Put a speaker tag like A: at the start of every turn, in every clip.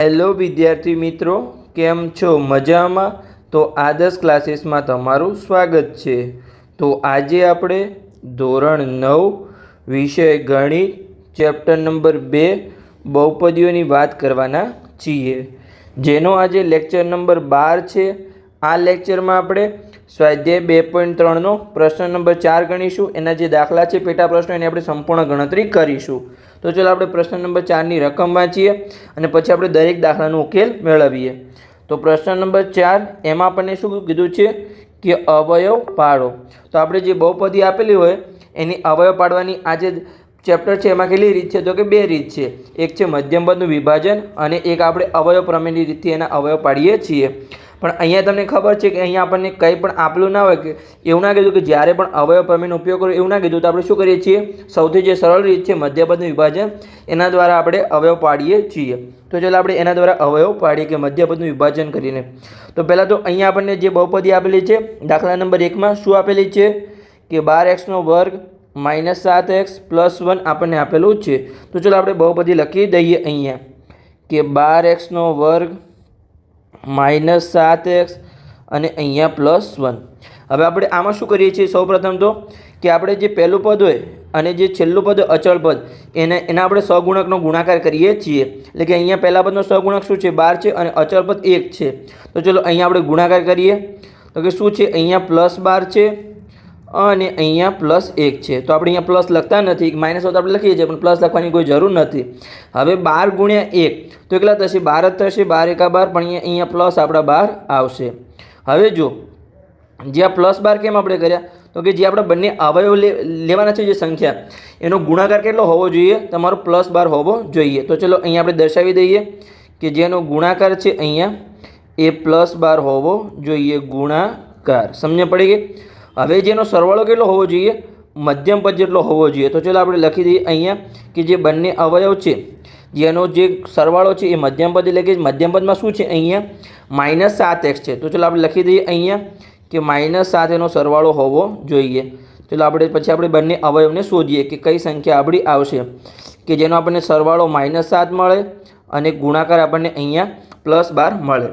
A: Hello વિદ્યાર્થી મિત્રો, કેમ છો? મજામાં? તો આદર્શ ક્લાસીસમાં તમારું સ્વાગત છે. તો આજે આપણે ધોરણ 9 વિષય ગણિત ચેપ્ટર નંબર 2 બહુપદીઓની વાત કરવાના છીએ, જેનો આજે લેક્ચર નંબર 12 છે. આ લેક્ચરમાં આપણે સ્વાધ્યાય 2.3નો પ્રશ્ન નંબર 4 ગણીશું. એના જે દાખલા છે પેટા પ્રશ્નો, એની આપણે સંપૂર્ણ ગણતરી કરીશું. તો ચાલો આપણે પ્રશ્ન નંબર 4ની રકમ વાંચીએ અને પછી આપણે દરેક દાખલાનો ઉકેલ મેળવીએ. તો પ્રશ્ન નંબર 4, એમાં આપણને શું કીધું છે કે અવયવ પાડો. તો આપણે જે બહુપદી આપેલી હોય એની અવયવ પાડવાની આ જે ચેપ્ટર છે એમાં કેટલી રીત છે? તો કે 2 રીત છે. એક છે મધ્યમપદનું વિભાજન અને એક આપણે અવયવ પ્રમેયની રીતથી એના અવયવ પાડીએ છીએ. પણ અહીંયા તમને ખબર છે કે અહીંયા આપણને કંઈ પણ આપેલું ના હોય, કે એવું ના કીધું કે જ્યારે પણ અવયવ પ્રમેયનો ઉપયોગ કરો, એવું ના કીધું. તો આપણે શું કરીએ છીએ? સૌથી જે સરળ રીત છે મધ્યપદનું વિભાજન, એના દ્વારા આપણે અવયવ પાડીએ છીએ. તો ચાલો આપણે એના દ્વારા અવયવ પાડીએ કે મધ્યપદનું વિભાજન કરીને. તો પહેલાં તો અહીંયા આપણને જે બહુપદી આપેલી છે દાખલા નંબર 1માં શું આપેલી છે કે 12x² - 7x + 1 આપણને આપેલું છે. તો ચાલો આપણે બહુપદી લખી દઈએ અહીંયા કે 12x² - 7x અને અહીંયા +1. હવે આપણે આમાં શું કરીએ છીએ? સૌપ્રથમ તો કે આપણે જે પહેલું પદ હોય અને જે છેલ્લું પદ હોય અચળ પદ, એના આપણે સહગુણકનો ગુણાકાર કરીએ છીએ. એટલે કે અહીંયા પહેલા પદનો સહગુણક શું છે? 12 છે અને અચળ પદ 1 છે. તો ચલો અહીંયા આપણે ગુણાકાર કરીએ. તો કે શું છે? અહીંયા +12 છે અને અહીંયા +1 છે. તો આપણે અહીંયા પ્લસ લખતા નથી, માઇનસ તો આપણે લખીએ છીએ પણ પ્લસ લખવાની કોઈ જરૂર નથી. હવે 12 × 1 તો કેટલા થશે? 12 જ થશે. 12 × 12, પણ અહીંયા પ્લસ આપણા 12 આવશે. હવે જો જે આ +12 કેમ આપણે કર્યા? તો કે જે આપણે બંને અવયવ લેવાના છે, જે સંખ્યા, એનો ગુણાકાર કેટલો હોવો જોઈએ? તમારો +12 હોવો જોઈએ. તો ચલો અહીંયા આપણે દર્શાવી દઈએ કે જેનો ગુણાકાર છે અહીંયા એ +12 હોવો જોઈએ. ગુણાકાર સમજ પડી ગઈ? હવે જેનો સરવાળો કેટલો હોવો જોઈએ? મધ્યમ પદ જેટલો હોવો જોઈએ. તો ચાલો આપણે લખી દઈએ અહીંયા કે જે બંને અવયવ છે જેનો જે સરવાળો છે એ મધ્યમ પદ, એટલે કે મધ્યમ પદમાં શું છે? અહીંયા -7x છે. તો ચાલો આપણે લખી દઈએ અહીંયા કે -7 એનો સરવાળો હોવો જોઈએ. ચાલો આપણે પછી આપણે બંને અવયવને શોધીએ કે કઈ સંખ્યા આપણી આવશે કે જેનો આપણને સરવાળો -7 મળે અને ગુણાકાર આપણને અહીંયા +12 મળે.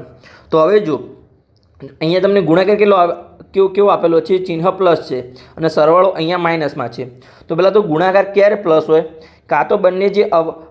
A: તો હવે જો અહીંયા તમને ગુણાકાર કેવો આપેલો છે? ચિહ્ન પ્લસ છે અને સરવાળો અહીંયા માઇનસમાં છે. તો પહેલાં તો ગુણાકાર ક્યારે પ્લસ હોય? કાં તો બંને જે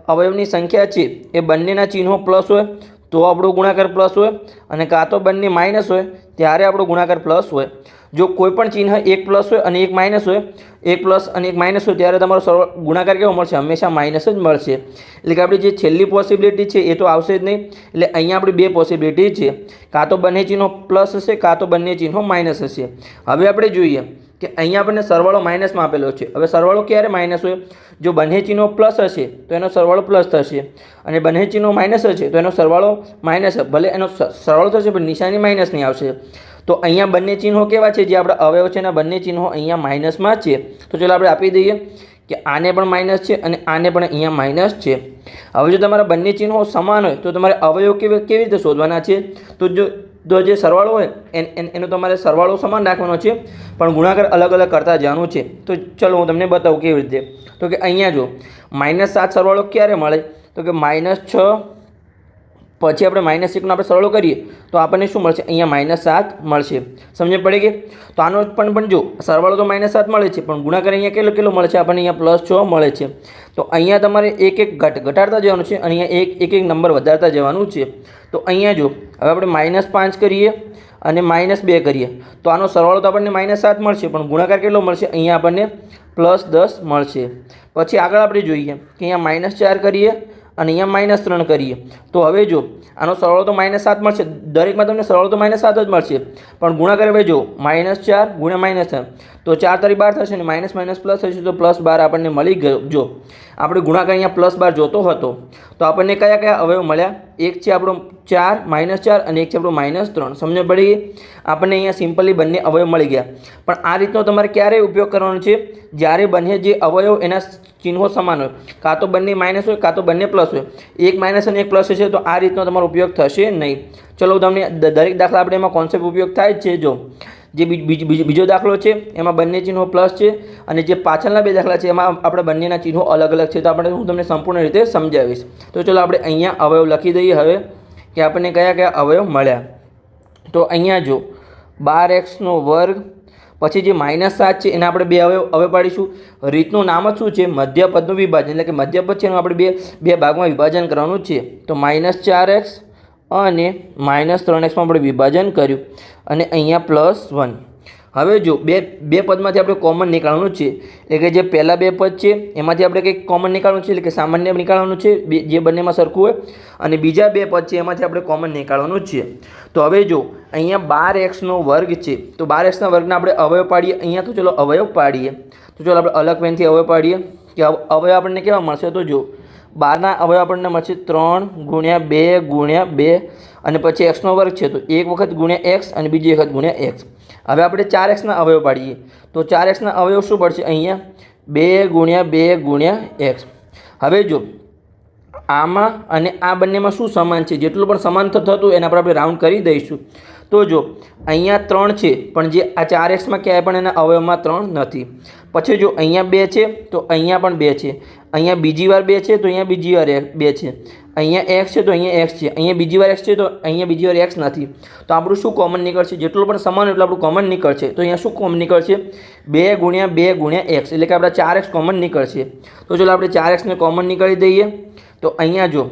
A: અવયવની સંખ્યા છે એ બંનેના ચિહ્નો પ્લસ હોય તો આપણો ગુણાકાર પ્લસ હોય, અને કાં તો બંને માઇનસ હોય ત્યારે આપણો ગુણાકાર પ્લસ હોય. જો કોઈ પણ ચિહ્ન એક પ્લસ હોય અને એક માઇનસ હોય, એક પ્લસ અને એક માઇનસ હોય, ત્યારે તમારો ગુણાકાર કેવો મળશે? હંમેશા માઇનસ જ મળશે. એટલે કે આપણી જે છેલ્લી પોસિબિલિટી છે એ તો આવશે જ નહીં. એટલે અહીંયા આપણી 2 પોસિબિલિટી છે, કાં તો બંને ચિહ્નો પ્લસ હશે, કાં તો બંને ચિહ્નો માઇનસ હશે. હવે આપણે જોઈએ કે અહીંયા આપણને સરવાળો માઇનસમાં આપેલો છે. હવે સરવાળો ક્યારે માઇનસ હોય? જો બંને ચિહ્નો પ્લસ હશે તો એનો સરવાળો પ્લસ થશે, અને બંને ચિહ્નો માઇનસ હશે તો એનો સરવાળો માઇનસ, ભલે એનો સરવાળો થશે પણ નિશાની માઇનસ નહીં આવશે. તો અહીંયા બંને ચિહ્નો કેવા છે? જે આપણા અવયવ છે એના બંને ચિહ્નો અહીંયા માઇનસમાં છે. તો ચાલો આપણે આપી દઈએ કે આને પણ માઇનસ છે અને આને પણ અહીંયા માઇનસ છે. હવે જો તમારા બંને ચિહ્નો સમાન હોય તો તમારે અવયવ કેવી રીતે શોધવાના છે? તો જે સરવાળો હોય એનો તમારે સરવાળો સમાન રાખવાનો છે, પણ ગુણાકાર અલગ અલગ કરતા જવાનું છે. તો ચલો હું તમને બતાવું કેવી રીતે. તો કે અહીંયા જો -7 સરવાળો ક્યારે મળે? તો કે -6 પછી આપણે -1નો આપણે સરવાળો કરીએ તો આપણને શું મળશે? અહીંયા -7 મળશે. સમજ પડી ગઈ? તો આનો પણ જો સરવાળો તો -7 મળે છે, પણ ગુણાકાર અહીંયા કેટલો મળે છે? આપણને અહીંયા +6 મળે છે. તો અહીંયા તમારે એક ઘટાડતા જવાનું છે અને અહીંયા એક નંબર વધારતા જવાનું છે. તો અહીંયા જો હવે આપણે -5 કરીએ અને -2 કરીએ તો આનો સરવાળો તો આપણને -7 મળશે, પણ ગુણાકાર કેટલો મળશે? અહીંયા આપણને +10 મળશે. પછી આગળ આપણે જોઈએ કે અહીંયા -4 કરીએ અને અહીંયા -3 કરીએ તો હવે જો આનો સરવાળો તો -7 મળશે, દરેકમાં તમને સરવાળો તો -7 જ મળશે, પણ ગુણાકાર હવે જો -4 × -3 તો 4 તારી 12 થશે, અને માઇનસ પ્લસ થશે તો +12 આપણને મળી ગયો. જો આપણે ગુણાકાર અહીંયા +12 જોતો હતો તો આપણને કયા અવયવ મળ્યા? એક છે આપણો 4 -4 અને એક છે આપણો -3. સમજ પડી ગઈ? આપણને અહીંયા સિમ્પલી બંને અવયવ મળી ગયા. પણ આ રીતનો તમારે ક્યારે ઉપયોગ કરવાનો છે? જ્યારે બંને જે અવયવ એના ચિહ્નો સમાન હોય, કાં તો બંને માઇનસ હોય કાં તો બંને પ્લસ હોય. એક માઇનસ અને એક પ્લસ હશે તો આ રીતનો તમારો ઉપયોગ થશે નહીં. ચલો તમને દરેક દાખલા આપણે એમાં કોન્સેપ્ટ ઉપયોગ થાય જ છે. જો જે બીજો દાખલો છે એમાં બંને ચિહ્નો પ્લસ છે અને જે પાછળના બે દાખલા છે એમાં આપણે બંનેના ચિહ્નો અલગ અલગ છે. તો આપણે હું તમને સંપૂર્ણ રીતે સમજાવીશ. તો ચલો આપણે અહીંયા અવયવ લખી દઈએ હવે કે આપણને કયા કયા અવયવ મળ્યા. તો અહીંયા જો 12x², પછી જે -7 છે એના આપણે બે અવયવ પાડીશું. રીતનું નામ જ શું છે? મધ્યપદનું વિભાજન, એટલે કે મધ્યપદ છે એનું આપણે બે ભાગમાં વિભાજન કરવાનું છે. તો -4x અને -3x માં આપણે વિભાજન કર્યું અને અહીંયા +1. હવે જો બે પદમાંથી આપણે કોમન નીકાળવાનું છે, એટલે કે જે પહેલાં બે પદ છે એમાંથી આપણે કંઈક કોમન નીકાળવાનું છે, એટલે કે સામાન્ય નીકાળવાનું છે જે બંનેમાં સરખું હોય, અને બીજા બે પદ છે એમાંથી આપણે કોમન નીકાળવાનું છે. તો હવે જો અહીંયા 12x² છે, તો 12x² આપણે અવયવ પાડીએ. અહીંયા તો ચલો અવયવ પાડીએ. તો ચલો આપણે અલગ પેનથી અવયવ પાડીએ કે અવયવ આપણને કેવા મળશે. તો જો 12ના અવયવ આપણને મળશે 3 × 2 × 2 અને પછી x² છે તો એક વખત × x અને બીજી વખત × x. હવે આપણે 4x ના અવયવ પાડીએ. તો 4x ના અવયવ શું પડશે? અહીંયા 2 × 2 × x. હવે જો આમાં અને આ બંનેમાં શું સમાન છે? જેટલું પણ સમાન થતું એના પર આપણે રાઉન્ડ કરી દઈશું. તો જો અહીંયા 3 છે પણ જે આ 4xમાં ક્યાંય પણ એના અવયવમાં 3 નથી. પછી જો અહીંયા 2 છે તો અહીંયા પણ 2 છે. અહીંયા બીજી વાર 2 છે તો અહીંયા બીજી વાર 2 છે. અહીંયા x છે તો અહીંયા x છે. અહીંયા બીજી વાર x છે તો અહીંયા બીજી વાર x નથી. તો આપણું શું કોમન નીકળશે? જેટલું પણ સમાન એટલું આપણું કોમન નીકળશે. તો અહીંયા શું કોમન નીકળશે? 2 × 2 × x, એટલે કે આપણા 4x કોમન નીકળશે. તો ચલો આપણે 4x ને કોમન નીકાળી દઈએ. તો અહીંયા જો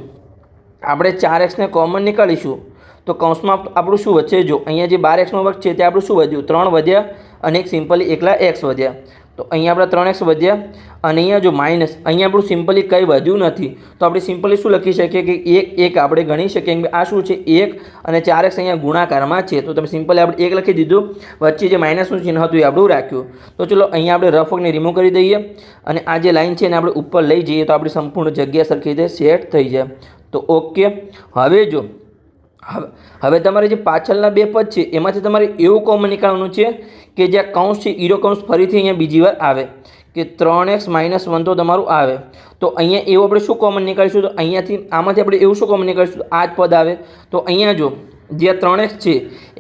A: આપણે 4x ને કોમન નીકાળીશું તો કૌંસમાં આપણું શું વધશે? જો અહીંયા જે 12x² છે તે આપણું શું વધ્યું? 3 વધ્યા અને એક સિમ્પલી એકલા x વધ્યા. તો અહીંયા આપણા 3x વધ્યા અને અહીંયા જો માઇનસ, અહીંયા આપણું સિમ્પલી કંઈ વધ્યું નથી. તો આપણે સિમ્પલી શું લખી શકીએ કે એક આપણે ગણી શકીએ કે આ શું છે? 1 અને 4x અહીંયા ગુણાકારમાં છે. તો તમે સિમ્પલી આપણે 1 લખી દીધું, વચ્ચે જે માઇનસનું ચિહ્ન હતું એ આપણું રાખ્યું. તો ચલો અહીંયા આપણે રફ વર્કને રિમૂવ કરી દઈએ અને આ જે લાઈન છે એને આપણે ઉપર લઈ જઈએ તો આપણી સંપૂર્ણ જગ્યા સરખી રીતે સેટ થઈ જાય. તો ઓકે. હવે જો હવે તમારે જે પાછળના બે પદ છે એમાંથી તમારે એવું કોમન નીકાળવાનું છે કે જ્યાં કૌંસ છે ઈરો કૌંસ ફરીથી અહીંયા બીજી વાર આવે કે 3x - 1 તો તમારું આવે. તો અહીંયા એવું આપણે શું કોમન નીકાળીશું? તો અહીંયાથી આમાંથી આપણે એવું શું કોમન નીકાળીશું? તો આ જ પદ આવે. તો અહીંયા જો જે 3x છે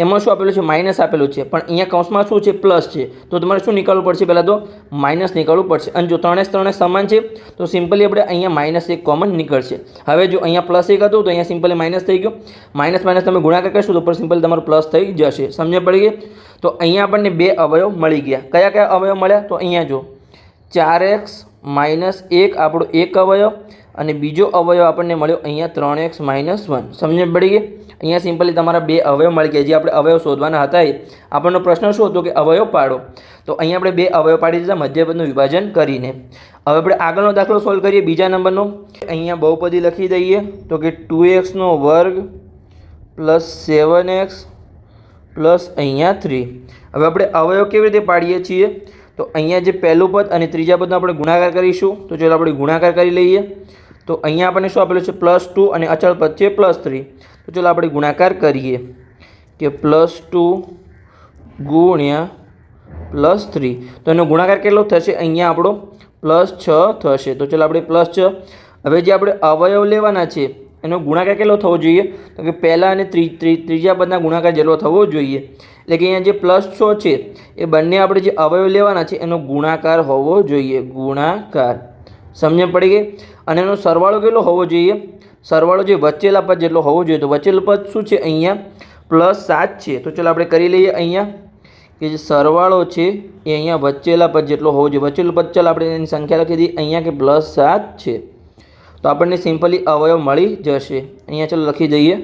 A: એમાં શું આપેલું છે? માઇનસ આપેલું છે, પણ અહીંયા કૌંસમાં શું છે? પ્લસ છે. તો તમારે શું નીકાળવું પડશે? પહેલાં તો માઇનસ નીકાળવું પડશે. અને જો 3x સમાન છે તો સિમ્પલી આપણે અહીંયા -1 કોમન નીકળશે. હવે જો અહીંયા +1 હતું તો અહીંયા સિમ્પલી માઇનસ થઈ ગયો. માઇનસ તમે ગુણાકાર કરશો તો ઉપર સિમ્પલી તમારું પ્લસ થઈ જશે. સમજ પડી ગઈ? તો અહીંયા આપણને બે અવયવ મળી ગયા. કયા કયા અવયવ મળ્યા? તો અહીંયા જો 4x - 1 આપણો એક અવયવ અને બીજો અવયવ આપણને મળ્યો અહીંયા 3x - 1. સમજ પડી ગઈ? અહીંયા સિમ્પલી તમારા બે અવયવ મળી ગયા. જે આપણે અવયવ શોધવાના હતા આપણનો પ્રશ્ન શું હતો? કે અવયવ પાડો. તો અહીંયા આપણે બે અવયવ પાડી દીધા મધ્યપદનું વિભાજન કરીને. હવે આપણે આગળનો દાખલો સોલ્વ કરીએ, બીજા નંબરનો. અહીંયા બહુપદી લખી દઈએ તો કે 2x² + 7x પ્લસ અહીંયા 3. હવે આપણે અવયવ કેવી રીતે પાડીએ છીએ? તો અહીંયા જે પહેલું પદ અને ત્રીજા પદનો આપણે ગુણાકાર કરીશું. તો ચાલો આપણે ગુણાકાર કરી લઈએ. તો અહીંયા આપણને શું આપેલું છે? +2 અને અચળ પદ છે +3. તો ચાલો આપણે ગુણાકાર કરીએ કે +2 × +3. તો એનો ગુણાકાર કેટલો થશે? અહીંયા આપણો +6 થશે. તો ચાલો આપણે +6. હવે જે આપણે અવયવ લેવાના છે એનો ગુણાકાર કેટલો થવો જોઈએ? તો કે પહેલા અને ત્રીજા પદના ગુણાકાર જેટલો થવો જોઈએ. એટલે કે અહીંયા જે +6 છે એ બંને આપણે જે અવયવ લેવાના છે એનો ગુણાકાર હોવો જોઈએ. ગુણાકાર. સમજ પડી ગઈ? અને એનો સરવાળો કેટલો હોવો જોઈએ? સરવાળો જે વચ્ચેલા પદ જેટલો હોવો જોઈએ. તો વચ્ચેલું પદ શું છે? અહીંયા +7 છે. તો ચાલો આપણે કરી લઈએ અહીંયા કે જે સરવાળો છે એ અહીંયા વચ્ચેલા પદ જેટલો હોવો જોઈએ. વચ્ચેલું પદ ચાલો આપણે એની સંખ્યા લખી દઈએ અહીંયા કે +7 છે. તો આપણને સિમ્પલી અવયવ મળી જશે. અહીંયા ચાલો લખી દઈએ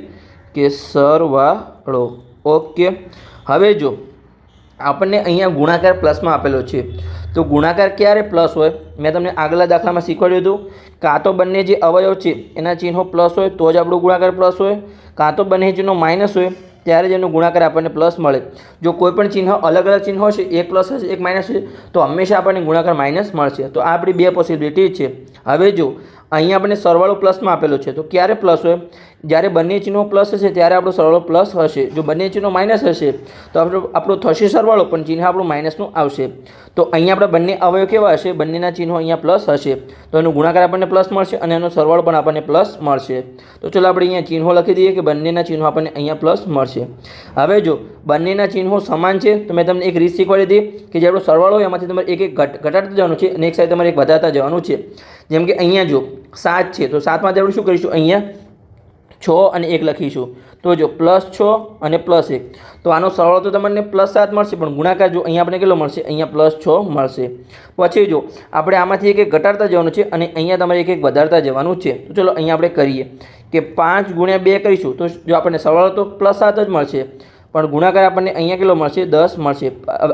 A: કે સરવાળો. ઓકે. હવે જો આપણને અહીંયા ગુણાકાર પ્લસમાં આપેલો છે. તો ગુણાકાર ક્યારે પ્લસ હોય? મેં તમને આગલા દાખલામાં શીખવાડ્યું હતું. કાં તો બંને જે અવયવ છે એના ચિહ્નો પ્લસ હોય તો જ આપણો ગુણાકાર પ્લસ હોય, કાં તો બંને ચિહ્નો માઇનસ હોય ત્યારે જ એનો ગુણાકાર આપણને પ્લસ મળે. જો કોઈ પણ ચિહ્ન અલગ અલગ ચિહ્ન હશે, એક પ્લસ હશે એક માઇનસ હશે, તો હંમેશા આપણને ગુણાકાર માઇનસ મળશે. તો આ આપણી બે પોસિબિલિટી છે. હવે જો અહીંયા આપણને સરવાળો પ્લસમાં આપેલો છે તો ક્યારે પ્લસ હોય? જ્યારે બંને ચિહ્નો પ્લસ હશે ત્યારે આપણો સરવાળો પ્લસ હશે, જો બંને ચિહ્નો માઇનસ હશે તો આપણો થશે સરવાળો પણ ચિહ્ન આપણું માઇનસનું આવશે. તો અહીંયા આપણા બંને અવયવ કેવા હશે, બંનેના ચિહ્નો અહીંયા પ્લસ હશે તો એનો ગુણાકાર આપણને પ્લસ મળશે અને એનો સરવાળો પણ આપણને પ્લસ મળશે. તો ચલો આપણે અહીંયા ચિહ્નો લખી દઈએ કે બંનેના ચિહ્નો આપણને અહીંયા પ્લસ મળશે. હવે જો બંનેના ચિહ્નો સમાન છે તો મેં તમને એક રીત શીખવાડી દીધી કે જે આપણો સરવાળો હોય એમાંથી તમારે એક ઘટાડતા જવાનું છે અને એક સાઈડ તમારે એક વધારતા જવાનું છે. જેમ કે અહીંયા જો 7 છે તો 7માંથી આપણે શું કરીશું, અહીંયા 6 અને 1 લખીશું. તો જો +6 અને +1 તો આનો સરવાળો તો તમને +7 મળશે પણ ગુણાકાર જો અહીંયા આપણે કેટલો મળશે, અહીંયા +6 મળશે. પછી જો આપણે આમાંથી એક ઘટાડતા જવાનું છે અને અહીંયા તમારે એક વધારતા જવાનું છે. તો ચલો અહીંયા આપણે કરીએ કે 5 × 2 કરીશું તો જો આપણને સરવાળો તો +7 જ મળશે પણ ગુણાકાર આપણને અહીંયા કેટલો મળશે, 10 મળશે.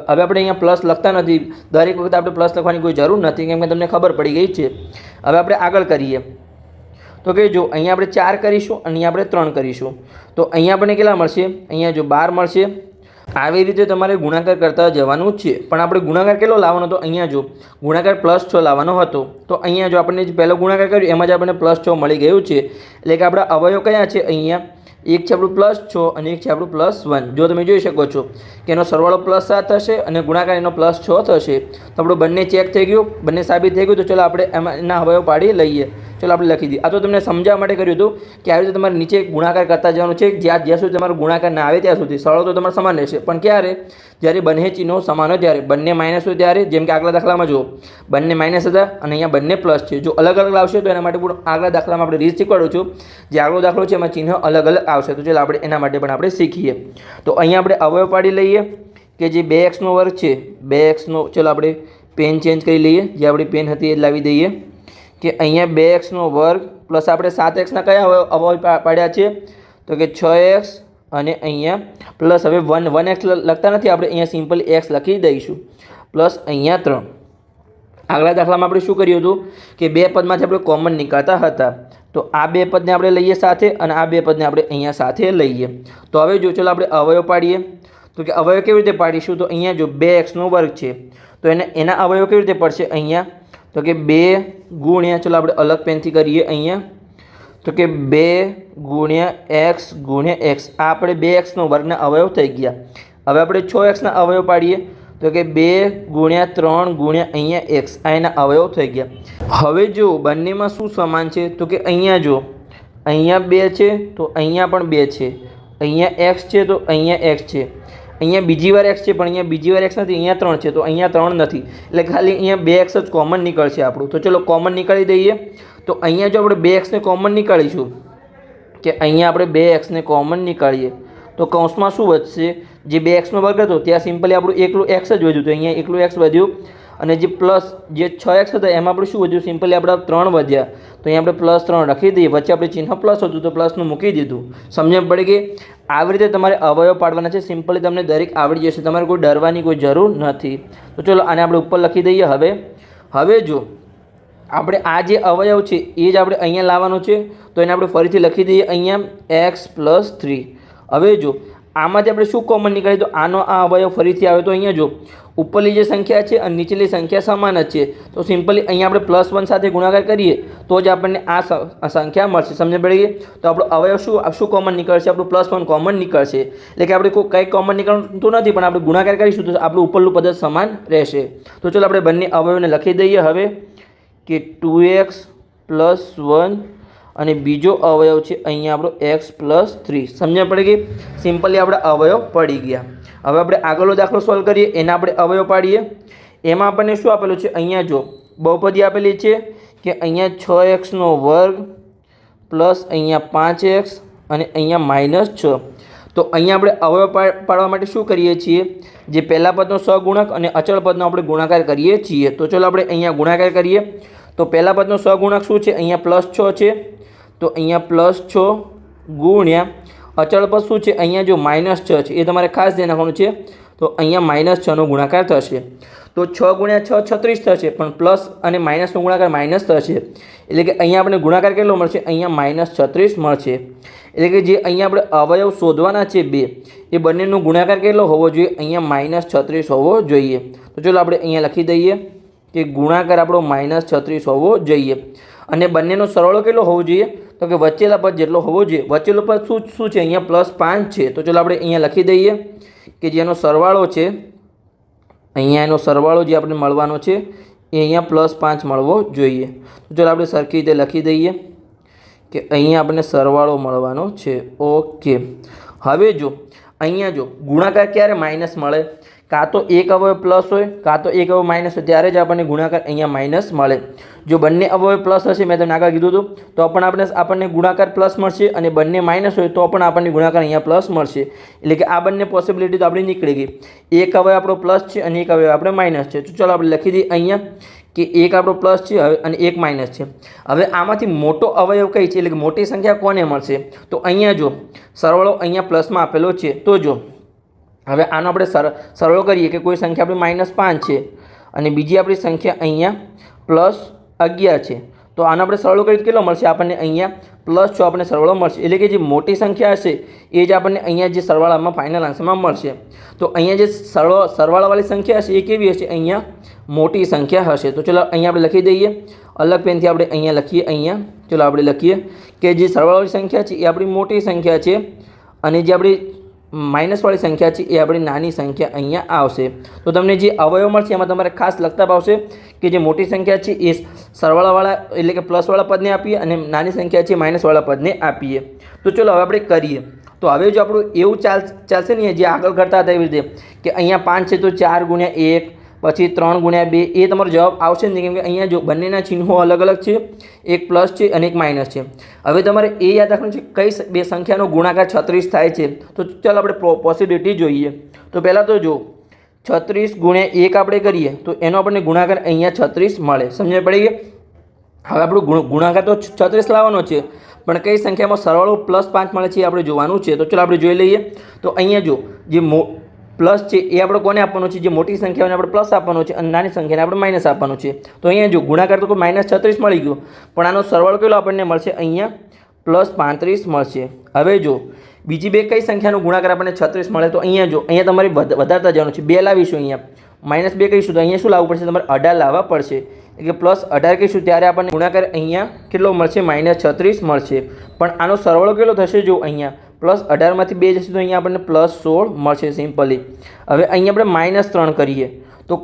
A: હવે આપણે અહીંયા પ્લસ લખતા નથી, દરેક વખતે આપણે પ્લસ લખવાની કોઈ જરૂર નથી કેમ કે તમને ખબર પડી ગઈ છે. હવે આપણે આગળ કરીએ તો કે જો અહીંયા આપણે 4 કરીશું અને અહીંયા આપણે 3 કરીશું તો અહીંયા આપણને કેટલા મળશે, અહીંયા જો 12 મળશે. આવી રીતે તમારે ગુણાકાર કરતા જવાનું છે પણ આપણે ગુણાકાર કેટલો લાવવાનો હતો, અહીંયા જો ગુણાકાર +6 લાવવાનો હતો તો અહીંયા જો આપણને જે પહેલો ગુણાકાર કર્યો એમાં જ આપણને +6 મળી ગયું છે. એટલે કે આપણા અવયવ કયા છે, અહીંયા એક છે આપણું +6 અને એક છે આપણું +1. જો તમે જોઈ શકો છો કે એનો સરવાળો +7 થશે અને ગુણાકાર એનો +6 થશે. તો આપણું બંને ચેક થઈ ગયું, બંને સાબિત થઈ ગયું. તો ચલો આપણે એના અવયવ પાડી લઈએ. ચલો આપણે લખી દઈએ. આ તો તમને સમજાવવા માટે કર્યું હતું કે આવી રીતે તમારે નીચે ગુણાકાર કરતા જવાનું છે, જ્યાં સુધી તમારો ગુણાકાર ના આવે ત્યાં સુધી. સરવાળો તો તમારે સમાન રહેશે પણ ક્યારે, જ્યારે બંને ચિહ્નો સમાન હોય ત્યારે, બંને માઇનસ હોય ત્યારે. જેમ કે આગલા દાખલામાં જુઓ બંને માઇનસ હતા અને અહીંયા બંને પ્લસ છે. જો અલગ અલગ લાવશે તો એના માટે પણ આગલા દાખલામાં આપણે રીત શીખવાડું છું. જે આગલો દાખલો છે એમાં ચિહ્ન અલગ અલગ આવશે. તો ચાલો આપણે એના માટે પણ આપણે શીખીએ. તો અહીંયા આપણે અવયવ પાડી લઈએ કે જે 2x² છે, 2x. ચલો આપણે પેન ચેન્જ કરી લઈએ, જે આપણી પેન હતી એ લાવી દઈએ કે અહીંયા 2x² પ્લસ આપણે 7x કયા અવયવ પાડ્યા છે તો કે 6x અને અહીંયા પ્લસ હવે 1x લખતા નથી આપણે, અહીંયા સિમ્પલ x લખી દઈશું પ્લસ અહીંયા 3. આગલા દાખલામાં આપણે શું કર્યું હતું કે બે પદમાંથી આપણે કોમન નીકળતા હતા તો આ બે પદને આપણે લઈએ સાથે અને આ બે પદને આપણે અહીંયા સાથે લઈએ. તો હવે જો ચલો આપણે અવયવ પાડીએ તો કે અવયવ કેવી રીતે પાડીશું, તો અહીંયા જો 2x² છે તો એના અવયવ કેવી રીતે પડશે, અહીંયા તો કે 2 ગુણ્યા, ચલો આપણે અલગ પેનથી કરીએ અહીંયા તો કે 2 × x × x. આ આપણે 2x² અવયવ થઈ ગયા. હવે આપણે 6x અવયવ પાડીએ તો કે 2 × 3 × અહીંયા x. આ એના અવયવ થઈ ગયા. હવે જો બંનેમાં શું સમાન છે તો કે અહીંયા જો અહીંયા 2 છે તો અહીંયા પણ 2 છે, અહીંયા x છે તો અહીંયા x છે, અહીંયા બીજી વાર x છે પણ અહીંયા બીજી વાર x નથી, અહીંયા 3 છે તો અહીંયા 3 નથી. એટલે ખાલી અહીંયા 2x જ કોમન નીકળશે આપણું. તો ચલો કોમન નીકાળી દઈએ. તો અહીંયા જો આપણે 2x ને કોમન નીકાળીશું કે અહીંયા આપણે 2x ને કોમન નીકાળીએ તો કૌંસમાં શું વધશે, જે 2x² હતો ત્યાં સિમ્પલી આપણું એકલું x જ વધ્યું, તો અહીંયા એકલું x વધ્યું અને જે પ્લસ જે 6x હતા એમાં આપણે શું વધ્યું, સિમ્પલી આપણે 3 વધ્યા તો અહીંયા આપણે +3 રાખી દઈએ. વચ્ચે આપણે ચિહ્ન પ્લસ હતું તો પ્લસનું મૂકી દીધું. સમજણ પડી ગઈ. આવી રીતે તમારે અવયવ પાડવાના છે. સિમ્પલી તમને દરેક આવડી જશે, તમારે કોઈ ડરવાની કોઈ જરૂર નથી. તો ચલો આને આપણે ઉપર લખી દઈએ. હવે જો આપણે આ જે અવયવ છે એ જ આપણે અહીંયા લાવવાનો છે તો એને આપણે ફરીથી લખી દઈએ અહીંયા x + 3. હવે જો આમાંથી આપણે શું કોમન નીકળીએ તો આનો આ અવયવ ફરીથી આવે તો અહીંયા જો ઉપરની જે સંખ્યા છે અને નીચેની સંખ્યા સમાન જ છે તો સિમ્પલી અહીંયા આપણે +1 સાથે ગુણાકાર કરીએ તો જ આપણને આ સંખ્યા મળશે. સમજ પડી ગઈ. તો આપણો અવયવ શું કોમન નીકળશે, આપણું +1 કોમન નીકળશે. એટલે કે આપણે કંઈ કોમન નીકળતું નથી પણ આપણે ગુણાકાર કરીશું તો આપણું ઉપરનું પદ સમાન રહેશે. તો ચલો આપણે બંને અવયવને લખી દઈએ હવે કે 2x + 1 અને બીજો અવયવ છે અહીંયા આપણો x + 3. સમજણ પડી ગઈ. સિમ્પલી આપણે અવયવ પડી ગયા. હવે આપણે આગળનો દાખલો સોલ્વ કરીએ, એના આપણે અવયવ પાડીએ. એમાં આપણને શું આપેલું છે, અહીંયા જો બહુપદી આપેલી છે કે અહીંયા 6x² પ્લસ અહીંયા 5x અને અહીંયા -6. તો અહીંયા આપણે અવયવ પાડવા માટે શું કરીએ છીએ, જે પહેલા પદનો સહગુણક અને અચળ પદનો આપણે ગુણાકાર કરીએ છીએ. તો ચલો આપણે અહીંયા ગુણાકાર કરીએ. તો પહેલા પદનો સહગુણક શું છે, અહીંયા +6 છે તો અહીંયા +6 ગુણ્યા અચળ પદ શું છે, અહીંયા જો -6 છે, એ તમારે ખાસ ધ્યાન રાખવાનું છે. તો અહીંયા -6નો ગુણાકાર થશે તો 6 × 6 36 થશે પણ પ્લસ અને માઇનસનો ગુણાકાર માઇનસ થશે. એટલે કે અહીંયા આપણે ગુણાકાર કેટલો મળશે, અહીંયા -36 મળશે. એટલે કે જે અહીંયા આપણે અવયવ શોધવાના છે બે, એ બંનેનો ગુણાકાર કેટલો હોવો જોઈએ, અહીંયા -36 હોવો જોઈએ. તો ચલો આપણે અહીંયા લખી દઈએ કે ગુણાકાર આપણો -36 હોવો જોઈએ. અને બંનેનો સરવાળો કેટલો હોવો જોઈએ, તો કે વચ્ચેલા પદ જેટલો હોવો જોઈએ. વચ્ચેલો પદ શું છે? અહીંયા +5 છે. તો ચલો આપણે અહીંયા લખી દઈએ કે જેનો સરવાળો છે, અહીંયા એનો સરવાળો જે આપણે મળવાનો છે એ અહીંયા +5 મળવો જોઈએ. તો ચલો આપણે સરખી રીતે લખી દઈએ કે અહીંયા આપણને સરવાળો મળવાનો છે. ઓકે, હવે જો અહીંયા જો ગુણાકાર ક્યારે માઇનસ મળે? કાં તો એક અવયવ પ્લસ હોય, કાં તો એક અવયવ માઇનસ હોય, ત્યારે જ આપણને ગુણાકાર અહીંયા માઇનસ મળે. જો બંને અવયવ પ્લસ હશે, મેં તમને આગળ કીધું હતું, તો પણ આપણને ગુણાકાર પ્લસ મળશે, અને બંને માઇનસ હોય તો પણ આપણને ગુણાકાર અહીંયા પ્લસ મળશે. એટલે કે આ બંને પોસિબિલિટી તો આપણી નીકળી ગઈ. એક અવયવ આપણો પ્લસ છે અને એક અવયવ આપણે માઇનસ છે. તો ચાલો આપણે લખી દઈએ અહીંયા કે એક આપણો પ્લસ છે અને એક માઇનસ છે. હવે આમાંથી મોટો અવયવ કઈ છે, એટલે કે મોટી સંખ્યા કોને મળશે? તો અહીંયા જો સરવાળો અહીંયા પ્લસમાં આપેલો છે. તો જો હવે આનો આપણે સરવાળો કરીએ કે કોઈ સંખ્યા આપણી -5 છે અને બીજી આપણી સંખ્યા અહીંયા +11 છે. તો આનો આપણે સરવાળો કરીએ કેટલો મળશે? આપણને અહીંયા +6 આપણને સરવાળો મળશે. એટલે કે જે મોટી સંખ્યા હશે એ જ આપણને અહીંયા જે સરવાળામાં ફાઇનલ આન્સરમાં મળશે. તો અહીંયા જે સરવાળાવાળી સંખ્યા હશે એ કેવી હશે? અહીંયા મોટી સંખ્યા હશે. તો ચલો અહીંયા આપણે લખી દઈએ, અલગ પેનથી આપણે અહીંયા લખીએ. અહીંયા ચલો આપણે લખીએ કે જે સરવાળાવાળી સંખ્યા છે એ આપણી મોટી સંખ્યા છે, અને જે આપણી માઇનસવાળી સંખ્યા છે એ આપણી નાની સંખ્યા અહીંયા આવશે. તો તમને જે અવયવ મળશે એમાં તમારે ખાસ લખતા આવશે કે જે મોટી સંખ્યા છે એ સરવાળાવાળા એટલે કે પ્લસવાળા પદને આપીએ, અને નાની સંખ્યા છે માઇનસવાળા પદને આપીએ. તો ચલો હવે આપણે કરીએ. તો હવે જો આપણું એવું ચાલશે ને જે આગળ કરતા હતા એવી રીતે કે અહીંયા 5 છે તો 4 × 1, પછી 3 × 2, એ તમારો જવાબ આવશે નહીં, કેમ કે અહીંયા જો બંનેના ચિહ્નો અલગ અલગ છે, એક પ્લસ છે અને એક માઇનસ છે. હવે તમારે એ યાદ રાખવાનું છે કઈ બે સંખ્યાનો ગુણાકાર 36 થાય છે. તો ચાલો આપણે પોસિબિલિટી જોઈએ. તો પહેલાં તો જો 36 × 1 આપણે કરીએ તો એનો આપણને ગુણાકાર અહીંયા 36 મળે. સમજ પડી ગઈ? હવે આપણું ગુણાકાર તો 36 લાવવાનો છે, પણ કઈ સંખ્યામાં સરવાળો +5 મળે છે એ આપણે જોવાનું છે. તો ચલો આપણે જોઈ લઈએ. તો અહીંયા જો જે પ્લસ છે એ આપણે કોને આપવાનો છે? જે મોટી સંખ્યાઓને આપણે પ્લસ આપવાનો છે અને નાની સંખ્યાને આપણે માઇનસ આપવાનો છે. તો અહીંયા જો ગુણાકાર તો -36 મળી ગયો, પણ આનો સરવાળો કેટલો આપણને મળશે? અહીંયા +35 મળશે. હવે જો બીજી બે કઈ સંખ્યાનો ગુણાકાર આપણને 36 મળે? તો અહીંયા જો અહીંયા તમારે વધારતા જવાનું છે. 2 લાવીશું, અહીંયા -2 કહીશું તો અહીંયા શું લાવવું પડશે? તમારે 18 લાવવા પડશે. એટલે કે +18 કહીશું ત્યારે આપણને ગુણાકાર અહીંયા કેટલો મળશે? -36 મળશે. પણ આનો સરવાળો કેટલો થશે? જો અહીંયા +18 માંથી 2 જશે તો અહીંયા આપણને +16 મળશે સિમ્પલી. હવે અહીંયા આપણે -3 કરીએ તો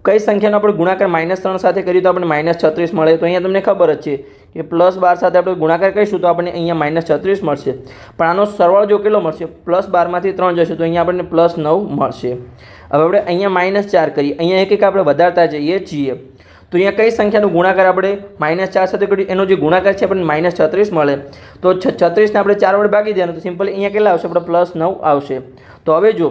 A: કઈ સંખ્યાનો આપણે ગુણાકાર -3 સાથે કરીએ તો આપણને -36 મળે. તો અહીંયા તમને ખબર જ છે કે +12 સાથે આપણે ગુણાકાર કરીશું તો આપણને અહીંયા -36 મળશે. પણ આનો સરવાળો જો કેટલો મળશે? +12 માંથી 3 જશે તો અહીંયા આપણને +9 મળશે. હવે આપણે અહીંયા -4 કરીએ, અહીંયા એક આપણે વધારતા જઈએ છીએ. તો અહીંયા કઈ સંખ્યાનો ગુણાકાર આપણે -4 સાથે કરીએ એનો જે ગુણાકાર છે આપણને -36 મળે. તો 36ને આપણે 4 વડે ભાગી દેવાનું તો સિમ્પલી અહીંયા કેટલા આવશે? આપણે +9 આવશે. તો હવે જો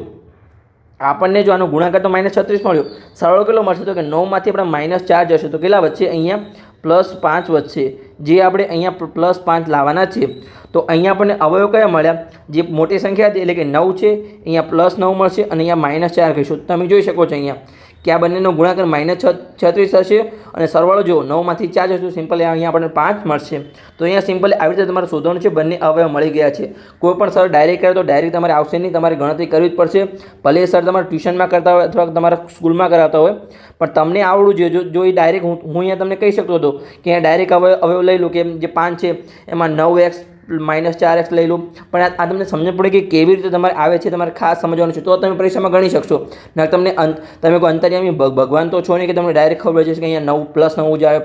A: આપણને જો આનો ગુણાકાર તો -36 મળ્યો, સરવાળો કેટલો મળશે? તો કે 9 માંથી આપણે -4 જશે તો કેટલા વધશે? અહીંયા +5 વધશે, જે આપણે અહીંયા +5 લાવવાના છે. તો અહીંયા આપણને અવયવ કયા મળ્યા? જે મોટી સંખ્યા હતી એટલે કે 9 છે, અહીંયા +9 મળશે અને અહીંયા -4 કહીશું. તમે જોઈ શકો છો અહીંયા કે આ બંનેનો ગુણાકાર -36 હશે અને સરવાળો જો 9 માંથી 4 જશે સિમ્પલ અહીંયા આપણને 5 મળશે. તો અહીંયા સિમ્પલ આવી રીતે તમારે શોધવાનું છે. બંને અવયવ મળી ગયા છે. કોઈ પણ સર ડાયરેક્ટ કરે તો ડાયરેક્ટ તમારે આવશે નહીં, તમારે ગણતરી કરવી જ પડશે. ભલે સર તમારે ટ્યુશનમાં કરતા હોય અથવા તમારા સ્કૂલમાં કરાવતા હોય, પણ તમને આવડવું જોઈએ. જો એ ડાયરેક્ટ હું અહીંયા તમને કહી શકતો હતો કે અહીંયા ડાયરેક્ટ અવયવ લઈ લો કે જે 5 છે એમાં 9x -4x લઈ લો, પણ આ તમને સમજ પડે કે કેવી રીતે તમારે આવે છે, તમારે ખાસ સમજવાનું છે. તો તમે પરીક્ષામાં ગણી શકશો. ના તમે કોઈ અંતર્યામી ભગવાન તો છો નહીં કે તમને ડાયરેક્ટ ખબર છે કે અહીંયા 9 + 9 જ આવે,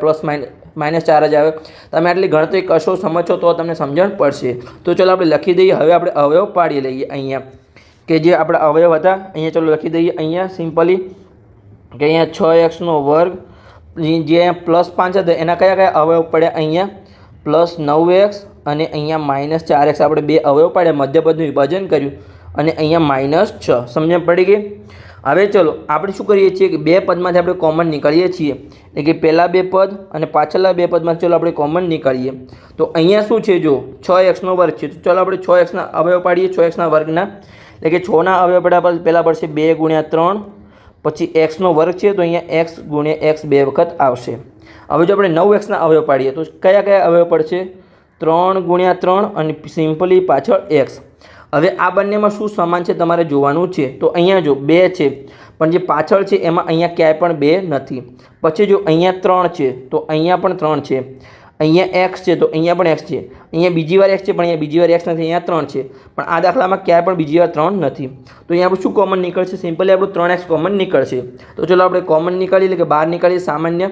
A: -4 જ આવે. તમે આટલી ગણતરી કરશો, સમજશો તો તમને સમજણ પડશે. તો ચલો આપણે લખી દઈએ. હવે આપણે અવયવ પાડી લઈએ અહીંયા કે જે આપણા અવયવ હતા. અહીંયા ચલો લખી દઈએ અહીંયા સિમ્પલી કે અહીંયા 6x² જે +5 હતા એના કયા કયા અવયવ પડ્યા? અહીંયા +9x અને અહીંયા -4x આપણે બે અવયવ પાડ્યા, મધ્યપદનું વિભાજન કર્યું અને અહીંયા -6. સમજણ પડી ગઈ? હવે ચલો આપણે શું કરીએ છીએ કે બે પદમાંથી આપણે કોમન નીકળીએ છીએ, એટલે કે પહેલાં બે પદ અને પાછળના બે પદમાં ચલો આપણે કોમન નીકળીએ. તો અહીંયા શું છે? જો 6x² છે, તો ચલો આપણે 6xના અવયવ પાડીએ, 6xના વર્ગના. એટલે કે 6ના અવયવ પડ્યા પહેલાં પડશે 2 × 3, પછી x² છે તો અહીંયા x × x 2 વખત આવશે. હવે જો આપણે 9xના અવયવ પાડીએ તો કયા કયા અવયવ પડશે? 3 × 3 અને સિમ્પલી પાછળ x. હવે આ બંનેમાં શું સમાન છે તમારે જોવાનું છે. તો અહીંયા જો 2 છે, પણ જે પાછળ છે એમાં અહીંયા ક્યાંય પણ 2 નથી. પછી જો અહીંયા 3 છે તો અહીંયા પણ 3 છે, અહીંયા એક્સ છે તો અહીંયા પણ એક્સ છે, અહીંયા બીજી વાર એક્સ છે પણ અહીંયા બીજી વાર એક્સ નથી, અહીંયા 3 છે પણ આ દાખલામાં ક્યાંય પણ બીજી વાર 3 નથી. તો અહીંયા આપણું શું કોમન નીકળશે? સિમ્પલી આપણું 3x કોમન નીકળશે. તો ચલો આપણે કોમન નીકાળીએ એટલે કે બહાર નીકાળીએ સામાન્ય.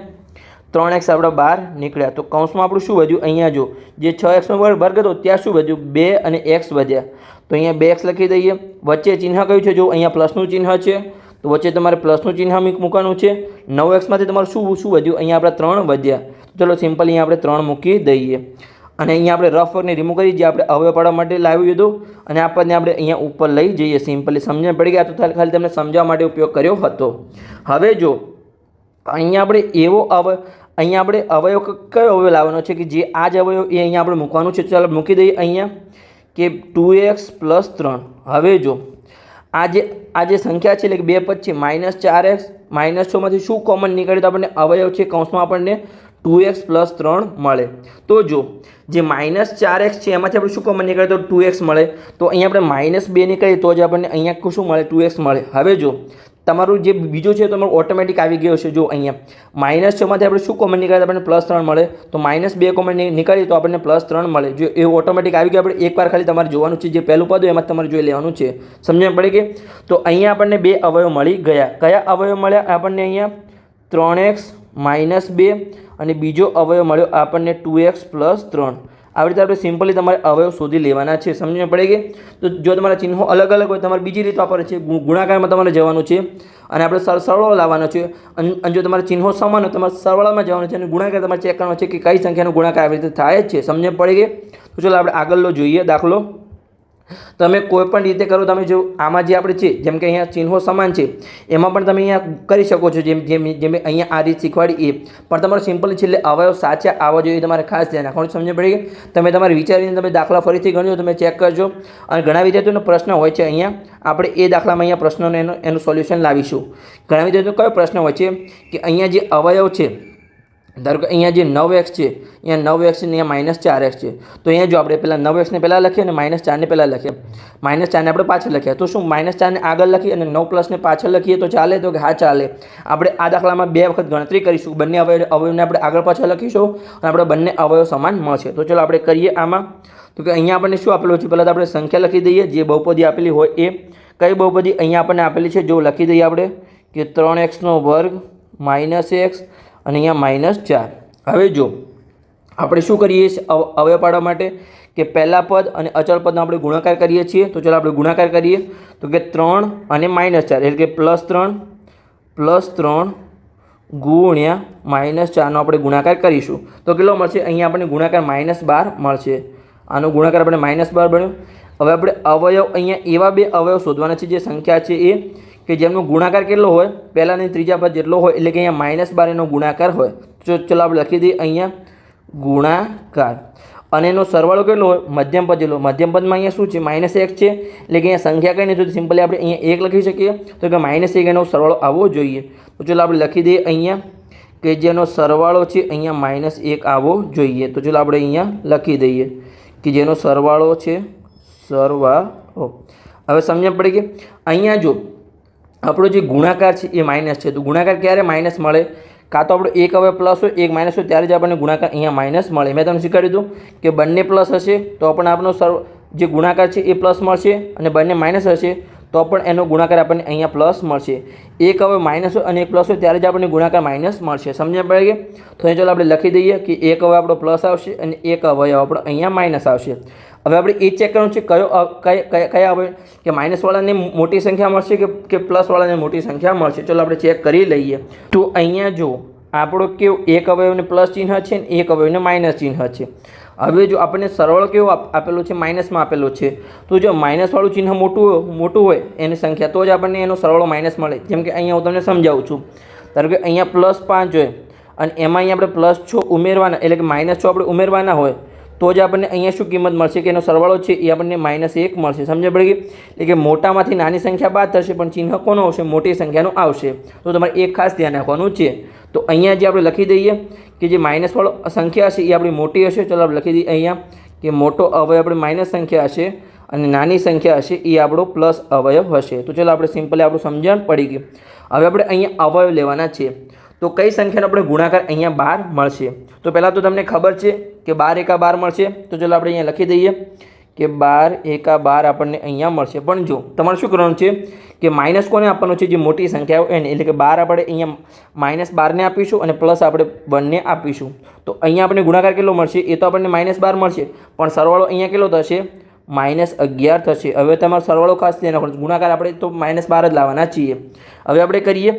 A: 3x આપણા બહાર નીકળ્યા. તો કૌંસમાં આપણું શું વધ્યું? અહીંયા જો જે 6x નો વર્ગ હતો ત્યાં શું વધ્યું? 2 અને x વધ્યા. તો અહીંયા 2x લખી દઈએ. વચ્ચે ચિહ્ન કયું છે? જો અહીંયા પ્લસનું ચિહ્ન છે તો વચ્ચે તમારે પ્લસનું ચિહ્ન મૂકવાનું છે. 9xમાંથી તમારું શું વધ્યું? અહીંયા આપણા 3 વધ્યા. ચલો સિમ્પલ અહીંયા આપણે 3 મૂકી દઈએ અને અહીંયા આપણે રફ વર્કને રિમૂવ કરી જે આપણે અવયવ પાડવા માટે લાવ્યું હતું અને આપણને આપણે અહીંયા ઉપર લઈ જઈએ. સિમ્પલી સમજણ પડી ગયા? તો ખાલી તમને સમજાવવા માટે ઉપયોગ કર્યો હતો. હવે જો અહીંયા આપણે અહીંયા આપણે અવયવ કયો અવયવ લાવવાનો છે કે જે આ જ અવયવ એ અહીંયા આપણે મૂકવાનું છે. ચાલો મૂકી દઈએ અહીંયા કે 2x + 3. હવે જો આ જે સંખ્યા છે એટલે કે 2 પદ છે -4x -6માંથી શું કોમન નીકળે? તો આપણને અવયવ છે કૌંસમાં આપણને 2x + 3 મળે. તો જો જે -4x છે એમાંથી આપણે શું કોમન નીકળે? તો 2x મળે. તો અહીંયા આપણે -2 નીકળીએ તો જ આપણને અહીંયા શું મળે? 2x મળે. હવે જો તમારું જે બીજું છે તમારું ઓટોમેટિક આવી ગયો છે. જો અહીંયા -6માંથી આપણે શું કોમન નીકળે? આપણને +3 મળે. તો -2 કોમન નીકળીએ તો આપણને +3 મળે. જો એ ઓટોમેટિક આવી ગયું. આપણે એકવાર ખાલી તમારે જોવાનું છે, જે પહેલું પદ હોય એમાં તમારે જોઈ લેવાનું છે. સમજણ પડી ગઈ? તો અહીંયા આપણને 2 અવયવ મળી ગયા. કયા અવયવ મળ્યા આપણને? અહીંયા 3x -2 અને બીજો અવયવ મળ્યો આપણને 2x + 3. આવી રીતે આપણે સિમ્પલી તમારે અવયવ શોધી લેવાના છે. સમજણ પડી ગઈ? તો જો તમારા ચિહ્નો અલગ અલગ હોય તમારે બીજી રીત વાપરે છે. ગુણાકારમાં તમારે જવાનું છે અને આપણે સરવાળો લાવવાનો છે. અને જો તમારા ચિહ્નો સમાન હોય તમારે સરવાળામાં જવાનું છે અને ગુણાકાર તમારે ચેક કરવાનો છે કે કઈ સંખ્યાનો ગુણાકાર આવી રીતે થાય જ છે. સમજણ પડી ગઈ? તો ચલો આપણે આગળનો જોઈએ દાખલો. તમે કોઈ પણ રીતે કરો. તમે જો આમાં જે આપણે છે જેમ કે અહીંયા ચિહ્નો સમાન છે એમાં પણ તમે અહીંયા કરી શકો છો. જેમ અહીંયા આ રીત શીખવાડી એ પણ તમારે સિમ્પલી છેલ્લે અવયવ સાચા આવવા જોઈએ. તમારે ખાસ ધ્યાન રાખવાનું. સમજ પડી ગઈ? તમે તમારે વિચારીને તમે દાખલા ફરીથી ગણજો, તમે ચેક કરજો. અને ઘણા વિદ્યાર્થીઓનો પ્રશ્ન હોય છે અહીંયા આપણે એ દાખલામાં અહીંયા પ્રશ્નોને એનું સોલ્યુશન લાવીશું. ઘણા વિદ્યાર્થીઓ કયો પ્રશ્ન હોય છે કે અહીંયા જે અવયવ છે ધારો કે અહીંયા જે 9x છે અહીંયા 9x છે અહીંયા -4x છે. તો અહીંયા જો આપણે પહેલાં 9x ને પહેલાં લખીએ અને -4 ને પહેલાં લખીએ. -4 ને આપણે પાછળ લખ્યા તો શું -4 ને આગળ લખીએ અને 9+ ને પાછળ લખીએ તો ચાલે? તો કે હા ચાલે. આપણે આ દાખલામાં 2 વખત ગણતરી કરીશું. બંને અવયવને આપણે આગળ પાછળ લખીશું અને આપણે બંને અવયવ સમાન મળશે. તો ચલો આપણે કરીએ આમાં. તો કે અહીંયા આપણને શું આપેલું છે? પહેલાં તો આપણે સંખ્યા લખી દઈએ જે બહુપદી આપેલી હોય એ. કઈ બહુપદી? અહીંયા આપણને આપેલી છે જો લખી દઈએ આપણે કે 3x² -x અને અહીંયા -4. હવે જો આપણે શું કરીએ છીએ અવયવ પાડવા માટે કે પહેલા પદ અને અચળ પદનો આપણે ગુણાકાર કરીએ છીએ. તો ચાલો આપણે ગુણાકાર કરીએ. તો કે 3 અને -4 એટલે કે +3 ગુણ્યા -4 નો આપણે ગુણાકાર કરીશું. તો કેટલો મળશે? અહીંયા આપણને ગુણાકાર -12 મળશે. આનો ગુણાકાર આપણે -12 બન્યો. હવે આપણે અવયવ અહીંયા એવા 2 અવયવ શોધવાના છે જે સંખ્યા છે એ કે જેમનો ગુણાકાર કેટલો હોય? પહેલાં અને ત્રીજા પદ જેટલો હોય એટલે કે અહીંયા -12 એનો ગુણાકાર હોય. તો ચલો આપણે લખી દઈએ અહીંયા ગુણાકાર. અને એનો સરવાળો કેટલો હોય? મધ્યમ પદ જેટલો. મધ્યમ પદમાં અહીંયા શું છે? -1 છે એટલે કે અહીંયા સંખ્યા કઈ નહીં તો સિમ્પલી આપણે અહીંયા 1 લખી શકીએ. તો કે -1 એનો સરવાળો આવવો જોઈએ. તો ચલો આપણે લખી દઈએ અહીંયા કે જેનો સરવાળો છે અહીંયા -1 આવવો જોઈએ. તો ચલો આપણે અહીંયા લખી દઈએ કે જેનો સરવાળો છે સરવાળો. હવે સમજણ પડી ગઈ? અહીંયા જો આપણો જે ગુણાકાર છે એ માઇનસ છે. તો ગુણાકાર ક્યારે માઇનસ મળે? કાં તો આપણો એક અવયવ પ્લસ હોય એક માઇનસ હોય ત્યારે જ આપણને ગુણાકાર અહીંયા માઇનસ મળે. મેં તમને શીખવાડ્યું હતું કે બંને પ્લસ હશે તો પણ આપણો જે ગુણાકાર છે એ પ્લસ મળશે અને બંને માઇનસ હશે તો પણ એનો ગુણાકાર આપણને અહીંયા પ્લસ મળશે. એક અવયવ માઇનસ હોય અને એક પ્લસ હોય ત્યારે જ આપણને ગુણાકાર માઇનસ મળશે. સમજણ પડી ગઈ? તો અહીં ચાલો આપણે લખી દઈએ કે એક અવયવ આપણો પ્લસ આવશે અને એક અવયવ આપણો અહીંયા માઇનસ આવશે. હવે આપણે એ ચેક કરવાનું છે કયા અવયવ કે માઇનસવાળાને મોટી સંખ્યા મળશે કે પ્લસવાળાને મોટી સંખ્યા મળશે. ચલો આપણે ચેક કરી લઈએ. તો અહીંયા જો આપણો કેવું એક અવયવને પ્લસ ચિહ્ન છે ને એક અવયવને માઇનસ ચિહ્ન છે. હવે જો આપણને સરવાળો કેવો આપેલો છે? માઇનસમાં આપેલો છે. તો જો માઇનસવાળું ચિહ્ન મોટું હોય એની સંખ્યા તો જ આપણને એનો સરવાળો માઇનસ મળે. જેમ કે અહીંયા હું તમને સમજાવું છું. ધારો કે અહીંયા +5 હોય અને એમાં અહીંયા આપણે +6 ઉમેરવાના એટલે કે -6 આપણે ઉમેરવાના હોય તો જ આપણને અહીંયા શું કિંમત મળશે કે એનો સરવાળો છે એ આપણને -1 મળશે. સમજ પડી ગઈ? એટલે કે મોટામાંથી નાની સંખ્યા બાદ થશે પણ ચિહ્ન કોનો આવશે? મોટી સંખ્યાનું આવશે. તો તમારે એક ખાસ ધ્યાન રાખવાનું છે. તો અહીંયા જે આપણે લખી દઈએ કે જે માઇનસવાળો સંખ્યા હશે એ આપણી મોટી હશે. ચલો આપણે લખી દઈએ અહીંયા કે મોટો અવયવ આપણે માઇનસ સંખ્યા હશે અને નાની સંખ્યા હશે એ આપણો પ્લસ અવયવ હશે. તો ચલો આપણે સિમ્પલી આપણું સમજણ પડી ગઈ. હવે આપણે અહીંયા અવયવ લેવાના છે. તો કઈ સંખ્યાનો આપણે ગુણાકાર અહીંયા 12 મળશે? તો પહેલાં તો તમને ખબર છે કે 12 એકા 12 મળશે. તો ચલો આપણે અહીંયા લખી દઈએ કે 12 એકા 12 આપણને અહીંયા મળશે. પણ જો તમારે શું કરવાનું છે કે માઇનસ કોને આપવાનું છે? જે મોટી સંખ્યા હોય એને. એટલે કે 12 આપણે અહીંયા -12ને આપીશું અને પ્લસ આપણે 1ને આપીશું. તો અહીંયા આપણને ગુણાકાર કેટલો મળશે? એ તો આપણને -12 મળશે, પણ સરવાળો અહીંયા કેટલો થશે? -11 થશે. હવે તમારો સરવાળો ખાસ ધ્યાન રાખવાનો. ગુણાકાર આપણે તો -12 જ લાવવાના છીએ. હવે આપણે કરીએ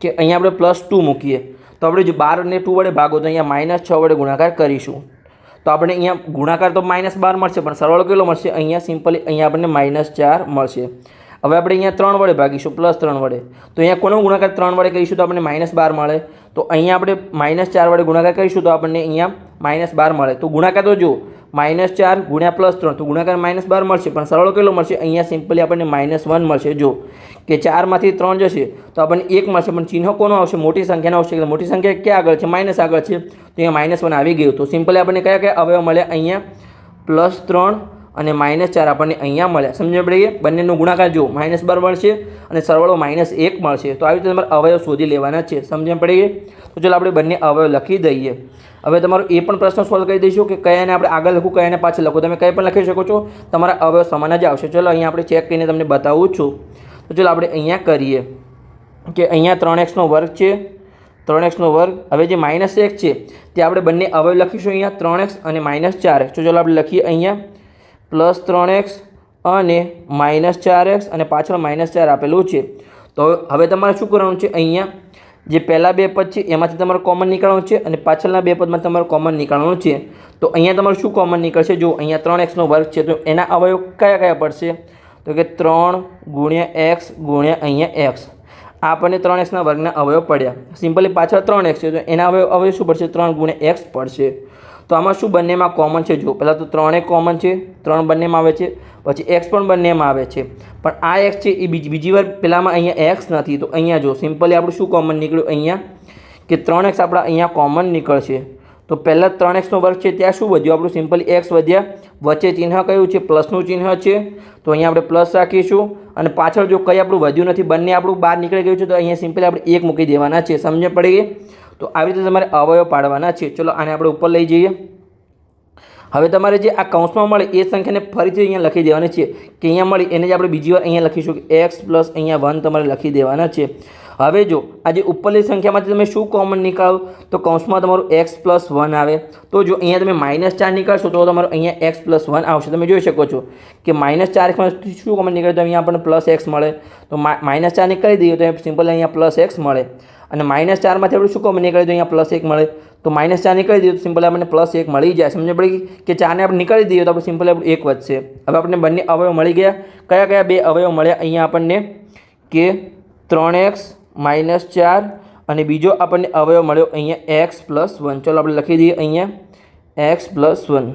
A: કે અહીંયા આપણે +2 મૂકીએ. તો આપણે જો 12 ને 2 વડે ભાગો તો અહીંયા -6 વડે ગુણાકાર કરીશું. તો આપણે અહીંયા ગુણાકાર તો -12 મળશે, પણ સરવાળો કેટલો મળશે? અહીંયા સિમ્પલી અહીંયા આપણને -4 મળશે. હવે આપણે અહીંયા 3 વડે ભાગીશું, +3 વડે. તો અહીંયા કોનો ગુણાકાર 3 વડે કરીશું તો આપણને -12 મળે. તો અહીંયા આપણે -4 વડે ગુણાકાર કરીશું તો આપણને અહીંયા -12 મળે. તો ગુણાકાર તો જો -4 ગુણ્યા +3, તો ગુણાકાર -12 મળશે, પણ સરવાળો કેટલો મળશે? અહીંયા સિમ્પલી આપણને -1 મળશે. જો કે 4માંથી 3 જશે તો આપણને 1 મળશે, પણ ચિહ્ન કોનો આવશે? મોટી સંખ્યાનો આવશે. એટલે મોટી સંખ્યા ક્યાં આગળ છે? માઇનસ આગળ છે. તો અહીંયા -1 આવી ગયું. તો સિમ્પલી આપણને કયા કયા અવયવ મળ્યા? અહીંયા +3 અને -4 આપણને અહીંયા મળ્યા. સમજ પડી? બંનેનો ગુણાકાર જો -12 મળશે અને સરવાળો -1 મળશે. તો આવી રીતે તમારે અવયવ શોધી લેવાના છે. સમજ પડી? તો ચાલો આપણે બંને અવયવ લખી દઈએ. હવે તમારો એ પણ પ્રશ્ન સોલ્વ કરી દઈશું કે કયાને આપણે આગળ લખું, કયાને પાછળ લખું. તમે કંઈ પણ લખી શકો છો, તમારા અવયવ સમાન જ આવશે. ચલો અહીંયા આપણે ચેક કરીને તમને બતાવું છું. તો ચલો આપણે અહીંયા કરીએ કે અહીંયા 3x² છે, 3x². હવે જે -1 છે તે આપણે બંને અવયવ લખીશું અહીંયા 3x અને -4x. તો ચલો આપણે લખીએ અહીંયા +3x અને -4x અને પાછળ -4 આપેલું છે. તો હવે તમારે શું કરવાનું છે? અહીંયા જે પહેલાં બે પદ છે એમાંથી તમારે કોમન નીકળવાનું છે અને પાછળના બે પદમાં તમારે કોમન નીકળવાનું છે. તો અહીંયા તમારું શું કોમન નીકળશે? જો અહીંયા 3x² છે તો એના અવયવ કયા કયા પડશે? તો કે 3 × x × અહીંયા x. આ આપણને 3x² અવયવ પડ્યા. સિમ્પલી પાછળ 3x છે તો એના અવયવ શું પડશે? 3 × x પડશે. તો આમાં શું બંનેમાં કોમન છે? જો પહેલાં તો 3 કોમન છે, 3 બંનેમાં આવે છે, પછી x પણ બંનેમાં આવે છે. પણ આ x છે એ બીજી વાર પહેલાંમાં અહીંયા x નથી. તો અહીંયા જો સિમ્પલી આપણું શું કોમન નીકળ્યું? અહીંયા કે 3x આપણા અહીંયા કોમન નીકળશે. તો પહેલાં 3x² છે ત્યાં શું વધ્યું આપણું? સિમ્પલી x વધ્યા. વચ્ચે ચિહ્ન કયું છે? પ્લસનું ચિહ્ન છે. તો અહીંયા આપણે પ્લસ રાખીશું અને પાછળ જો કંઈ આપણું વધ્યું નથી, બંને આપણું બહાર નીકળી ગયું છે, તો અહીંયા સિમ્પલી આપણે 1 મૂકી દેવાના છે. સમજ પડી ગઈ? તો આવી રીતે તમારે અવયવ પાડવાના છે. ચલો આને આપણે ઉપર લઈ જઈએ. હવે તમારે જે આ કૌંસમાં મળે એ સંખ્યાને ફરીથી અહીંયા લખી દેવાની છે કે અહીંયા મળી એને જ આપણે બીજી વાર અહીંયા લખીશું કે x + અહીંયા 1 તમારે લખી દેવાના છે. હવે જો આ જે ઉપરની સંખ્યામાંથી તમે શું કોમન નીકાળો? તો કૌંસમાં તમારું x + 1 આવે. તો જો અહીંયા તમે -4 નીકાળશો તો તમારું અહીંયા x + 1 આવશે. તમે જોઈ શકો છો કે -4xમાંથી શું કોમન નીકળે? તો અહીંયા આપણને +x મળે. તો -4 નીકાળી દઈએ તો સિમ્પલ અહીંયા +x મળે. અને -4માંથી આપણે શું કોમન નીકળે? તો અહીંયા +1 મળે. તો -4 નીકળી દઈએ તો સિમ્પલ આપણને +1 મળી જાય. સમજ પડી કે 4ને આપણે નીકાળી દઈએ તો આપણે સિમ્પલ આપણું 1 વધશે. હવે આપણને બંને અવયવ મળી ગયા. કયા કયા બે અવયવ મળ્યા અહીંયા આપણને? કે 3x -4 અને બીજો આપણને અવયવ મળ્યો અહીંયા x + 1. ચાલો આપણે લખી દઈએ અહીંયા x + 1.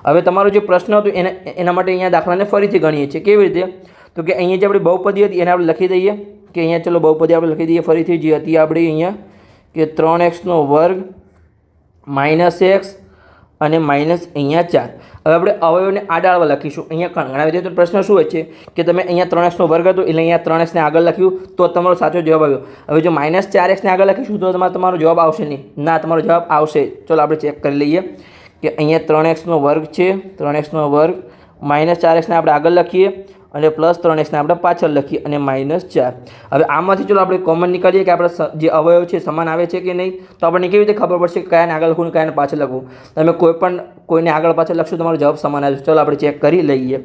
A: હવે તમારો જે પ્રશ્ન હતો એના માટે અહીંયા દાખલાને ફરીથી ગણીએ છીએ. કેવી રીતે? તો કે અહીંયા જે આપણી બહુપદી હતી એને આપણે લખી દઈએ કે અહીંયા ચલો બહુપદી આપણે લખી દઈએ ફરીથી જે હતી આપણી અહીંયા કે 3x² -x અને અહીંયા 4. હવે આપણે અવયવને આડાળવા લખીશું. અહીંયા ઘણા વિદ્યાર્થીઓ પ્રશ્ન શું હોય છે કે તમે અહીંયા 3x² હતો એટલે અહીંયા 3xને આગળ લખ્યું તો તમારો સાચો જવાબ આવ્યો. હવે જો -4xને આગળ લખીશું તો તમારો જવાબ આવશે નહીં. ના, તમારો જવાબ આવશે. ચલો આપણે ચેક કરી લઈએ કે અહીંયા 3x² છે, 3x² -4xને આપણે આગળ લખીએ અને +3xને આપણે પાછળ લખીએ અને -4. હવે આમાંથી ચલો આપણે કોમન નીકાળીએ કે આપણા જે અવયવ છે સમાન આવે છે કે નહીં. તો આપણને કેવી રીતે ખબર પડશે કે કયાને આગળ લખવું ને કયાને પાછળ લખવું? તમે કોઈને આગળ પાછળ લખશો તમારો જવાબ સમાન આવશે. ચલો આપણે ચેક કરી લઈએ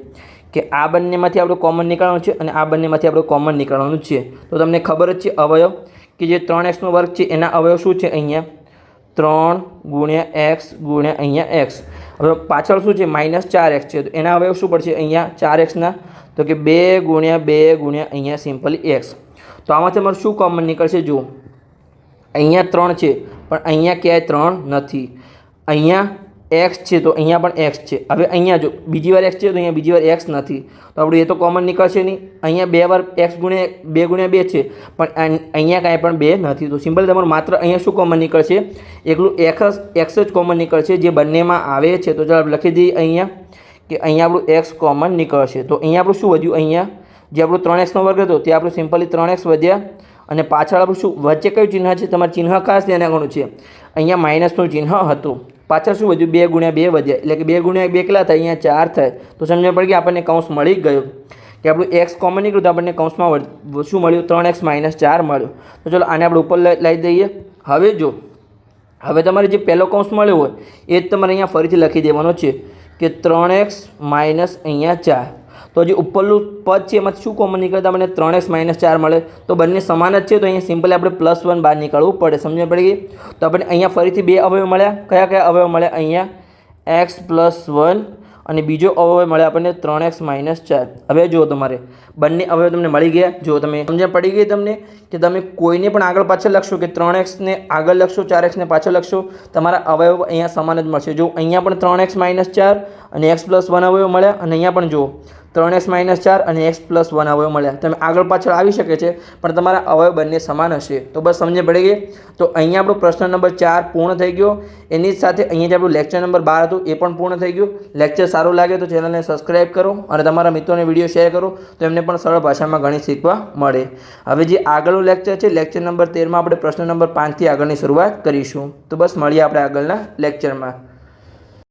A: કે આ બંનેમાંથી આપણે કોમન નીકાળવાનું છે અને આ બંનેમાંથી આપણે કોમન નીકાળવાનું છે. તો તમને ખબર જ છે અવયવ કે જે 3x² છે એના અવયવ શું છે? અહીંયા 3 × x × અહીંયા x. હવે પાછળ શું છે? -4x છે. તો એના અવયવ શું પડશે? અહીંયા 4xના તો કે 2 × 2 × અહીંયા સિમ્પલી x. તો આમાંથી તમારે શું કોમન નીકળશે? જુઓ અહીંયા 3 છે પણ અહીંયા ક્યાંય 3 નથી. અહીંયા x છે તો અહીંયા પણ x છે. હવે અહીંયા જો બીજી વાર x છે તો અહીંયા બીજી વાર x નથી. તો આપણે એ તો કોમન નીકળશે નહીં. અહીંયા 2 વાર x × 2 × 2 છે પણ અહીંયા કાંઈ પણ 2 નથી. તો સિમ્પલ તમારું માત્ર અહીંયા શું કોમન નીકળશે? એકલું x જ કોમન નીકળશે જે બંનેમાં આવે છે. તો ચાલો આપણે લખી દઈએ અહીંયા કે અહીંયા આપણું x કોમન નીકળશે. તો અહીંયા આપણું શું વધ્યું? અહીંયા જે આપણું 3x² હતો તે આપણું સિમ્પલી 3x વધ્યા અને પાછળ આપણું શું વચ્ચે કયું ચિહ્ન છે, તમારે ચિહ્ન ખાસ ધ્યાન રાખવાનું છે. અહીંયા માઇનસનું ચિહ્ન હતું, પાછળ શું વધ્યું 2 ગુણ્યા 2 વધ્યા, એટલે કે 2 ગુણ્યા 2 કેટલા થાય, અહીંયા 4 થાય. તો સમજણ પડી કે આપણને કૌંસ મળી ગયો કે આપણું એક્સ કોમન નીકળ્યું તો આપણને કૌંસમાં શું મળ્યું, 3x - 4 મળ્યું. તો ચલો આને આપણે ઉપર લઈ દઈએ. હવે જો હવે તમારે જે પહેલો કૌંસ મળ્યો હોય એ જ તમારે અહીંયા ફરીથી લખી દેવાનો છે કે 3x - અહીંયા 4. તો જે ઉપરનું પદ છે એમાંથી શું કોમન નીકળતા મને 3x - 4 મળે. તો બંને સમાન જ છે, તો અહીંયા સિમ્પલી આપણે +1 બહાર નીકળવું પડે. સમજણ પડી ગઈ. તો આપણે અહીંયા ફરીથી 2 અવયવ મળ્યા. કયા કયા અવયવ મળ્યા, અહીંયા x + 1 અને બીજો અવયવ મળે આપણને 3x - 4. હવે જુઓ તમારે બંને અવયવ તમને મળી ગયા. જો તમે સમજણ પડી ગઈ તમને કે તમે કોઈને પણ આગળ પાછળ લખશો કે 3x ને આગળ લખશો 4x ને પાછળ લખશો, તમારા અવયવ અહીંયા સમાન જ મળશે. જો અહીંયા પણ 3x - 4 અને x + 1 અવયવ મળ્યા, અને અહીંયા પણ જુઓ 3x - 4 અને x + 1 અવયવ મળ્યા. તમે આગળ પાછળ આવી શકે છે પણ તમારા અવયવ બંને સમાન હશે. તો બસ સમજણ પડી ગઈ. તો અહીંયા આપણો પ્રશ્ન નંબર 4 પૂર્ણ થઈ ગયો. એની જ સાથે અહીંયા જે આપણું લેક્ચર નંબર 12 હતું એ પણ પૂર્ણ થઈ ગયું. લેક્ચર સારું લાગે તો ચેનલને સબસ્ક્રાઈબ કરો અને તમારા મિત્રોને વિડીયો શેર કરો તો એમને પણ સરળ ભાષામાં ગણિત શીખવા મળે. હવે જે આગળનું લેક્ચર છે, લેક્ચર નંબર 13માં આપણે પ્રશ્ન નંબર 5થી આગળની શરૂઆત કરીશું. તો બસ મળીએ આપણે આગળના લેક્ચરમાં.